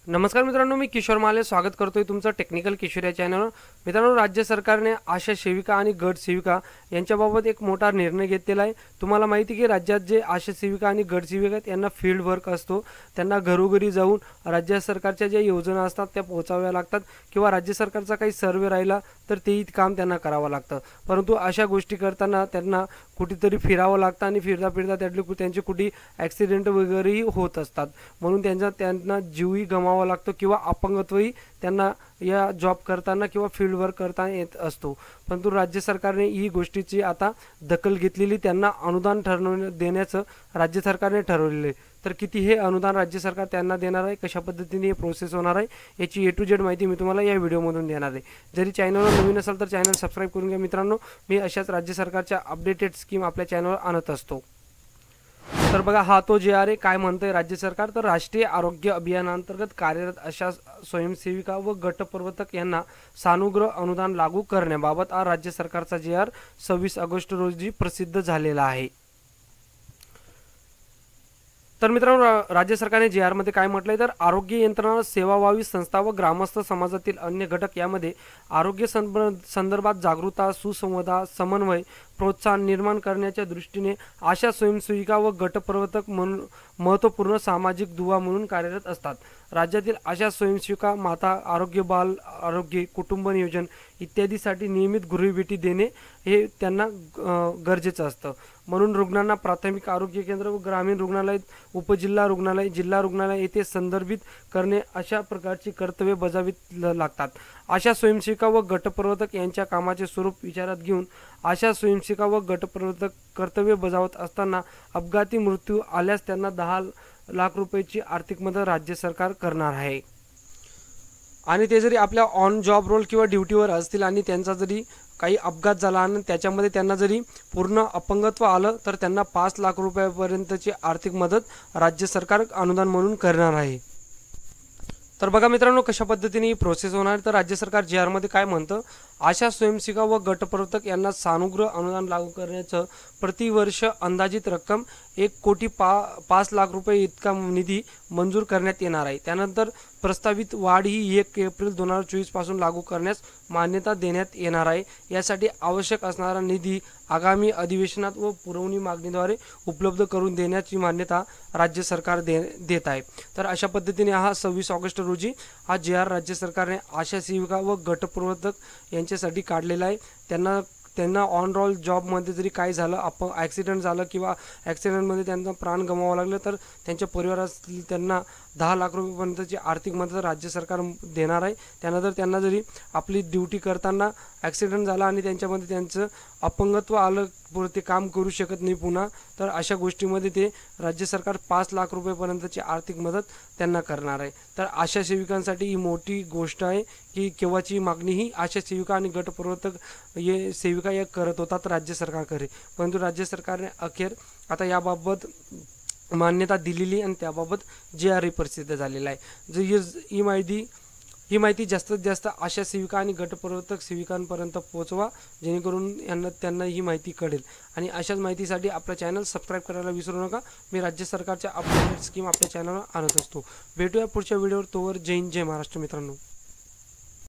नमस्कार मित्रांनो, मी किशोर माले स्वागत करतोय तुमचं टेक्निकल किशोर या चॅनलवर। मित्रांनो, राज्य सरकारने आशा सेविका आणि गट सेविका यांच्याबाबत एक मोठा निर्णय घेतलेला आहे। तुम्हाला माहिती आहे की राज्यात जे आशा सेविका आणि गट सेविका आहेत यांना फील्ड वर्क असतो, त्यांना घरोघरी जाऊन राज्य सरकारच्या ज्या योजना असतात त्या पोहोचाव्या लागतात किंवा राज्य सरकारचा काही सर्वे राहिला तर तेही काम त्यांना करावं लागतं। परंतु अशा गोष्टी करताना त्यांना कुठेतरी फिरावं लागतं आणि फिरता फिरता त्यांचे कुठे ॲक्सिडेंट वगैरेही होत असतात, म्हणून त्यांना जीवही गमावा लागतो किंवा अपंगत्वही त्यांना या जॉब करताना किंवा फील्ड वर्क करताना येत असतो। परंतु राज्य सरकारने ही गोष्टीची आता दखल घेतलेली, त्यांना अनुदान देण्याचं राज्य सरकारने ठरवलेले। तर किती हे अनुदान राज्य सरकार त्यांना देणार आहे, कशा पद्धतीने हे प्रोसेस होणार आहे, याची A to Z माहिती मी तुम्हाला या व्हिडिओमधून देणार आहे। जरी चॅनलवर नवीन असाल तर चॅनल सबस्क्राईब करून घ्या मित्रांनो, मी अशाच राज्य सरकारच्या अपडेटेड स्कीम आपल्या चॅनलवर आणत असतो। तर बघा, हा तो जे आहे काय म्हणतंय राज्य सरकार, तर राष्ट्रीय आरोग्य अभियानांतर्गत कार्यरत अशा स्वयंसेविका व गटप्रवर्तक यांना सानुग्रह अनुदान लागू करण्याबाबत राज्य सरकारचा JR 26 ऑगस्ट रोजी प्रसिद्ध झालेला आहे। तर मित्रांनो, राज्य सरकारने JR मध्ये काय म्हटलंय, तर आरोग्य यंत्रणा, सेवाभावी संस्था व ग्रामस्थ समाजातील अन्य घटक यामध्ये आरोग्य संदर्भात जागरूकता, सुसंवाद, समन्वय, प्रोत्साहन निर्माण करण्याच्या दृष्टीने आशा स्वयंसेविका व गटप्रवर्तक म्हणून महत्त्वपूर्ण सामाजिक दुवा म्हणून कार्यरत असतात। राज्यातील आशा स्वयंसेविका माता आरोग्य, बाल आरोग्य, कुटुंब नियोजन इत्यादीसाठी नियमित गृहभेटी देणे हे त्यांना गरजेचं असतं। म्हणून रुग्णांना प्राथमिक आरोग्य केंद्र व ग्रामीण रुग्णालय, उपजिल्हा रुग्णालय, जिल्हा रुग्णालय येथे संदर्भित करणे अशा प्रकारची कर्तव्ये बजावीत लागतात। आशा स्वयंसेविका व गटप्रवर्तक यांच्या कामाचे स्वरूप विचारात घेऊन आशा स्वयंसेविका व गटप्रवर्तक कर्तव्य बजावत असताना अपघाती मृत्यू आल्यास त्यांना 10 लाख रुपयाची आर्थिक मदत राज्य सरकार करणार आहे। आणि ते जरी आपल्या ऑन जॉब रोल किंवा ड्युटीवर असतील आणि त्यांचा जरी काही अपघात झाला आणि त्याच्यामध्ये त्यांना जरी पूर्ण अपंगत्व आलं तर त्यांना 5 लाख रुपयापर्यंतची आर्थिक मदत राज्य सरकार अनुदान म्हणून करणार आहे। तर बघा मित्रांनो, कशा पद्धतीने ही प्रोसेस होणार, तर राज्य सरकार JR मध्ये काय म्हणतं, आशा स्वयंसेविका व गटप्रवर्तक यांना सानुग्रह अनुदान लागू करण्याचं प्रतिवर्ष अंदाजित रक्कम 1,05 लाख रुपये इतका निधी मंजूर करण्यात येणार आहे। त्यानंतर प्रस्तावित वाढ ही 1 एप्रिल 2024 पासून लागू करण्यास मान्यता देण्यात येणार आहे। यासाठी आवश्यक असणारा निधी आगामी अधिवेशनात व पुरवणी मागणीद्वारे उपलब्ध करून देण्याची मान्यता राज्य सरकार देत आहे। तर अशा पद्धतीने हा 26 ऑगस्ट रोजी हा JR राज्य सरकारने आशा सेविका व गटप्रवर्तक यांच्यासाठी काढलेला आहे। त्यांना ऑन रोल जॉबमध्ये जरी काय झालं, ॲक्सिडेंट झालं किंवा ॲक्सिडेंटमध्ये त्यांना प्राण गमावं लागलं तर त्यांच्या परिवारास त्यांना 10 लाख रुपयेपर्यंतची आर्थिक मदत राज्य सरकार देणार आहे। त्यानंतर त्यांना जरी आपली ड्युटी करताना ॲक्सिडेंट झाला आणि त्यांच्यामध्ये त्यांचं अपंगत्व आलं, ते काम करू शकत नाही पुन्हा, तर अशा गोष्टीमध्ये ते राज्य सरकार 5 लाख रुपयेपर्यंतची आर्थिक मदत त्यांना करणार आहे। तर आशा सेविकांसाठी ही मोठी गोष्ट आहे की केव्हाची मागणी ही आशा सेविका आणि गटप्रवर्तक हे सेविका या करत होतात राज्य सरकारकडे, परंतु राज्य सरकारने अखेर आता याबाबत मान्यता दिलेली आणि त्याबाबत JR प्रसिद्ध झालेला आहे। ही माहिती जास्तीत जास्त आशा सेविका आणि गटप्रवर्तक सेविकांपर्यंत पोहोचवा, जेणेकरून त्यांना ही माहिती कळेल। आणि अशाच माहितीसाठी आपल्या चॅनल सबस्क्राईब करायला विसरू नका। मी राज्य सरकारच्या अपडेटेड स्कीम आपल्या चॅनलवर आणत असतो। भेटूया पुढच्या व्हिडिओवर, तोवर जय हिंद, जय महाराष्ट्र मित्रांनो।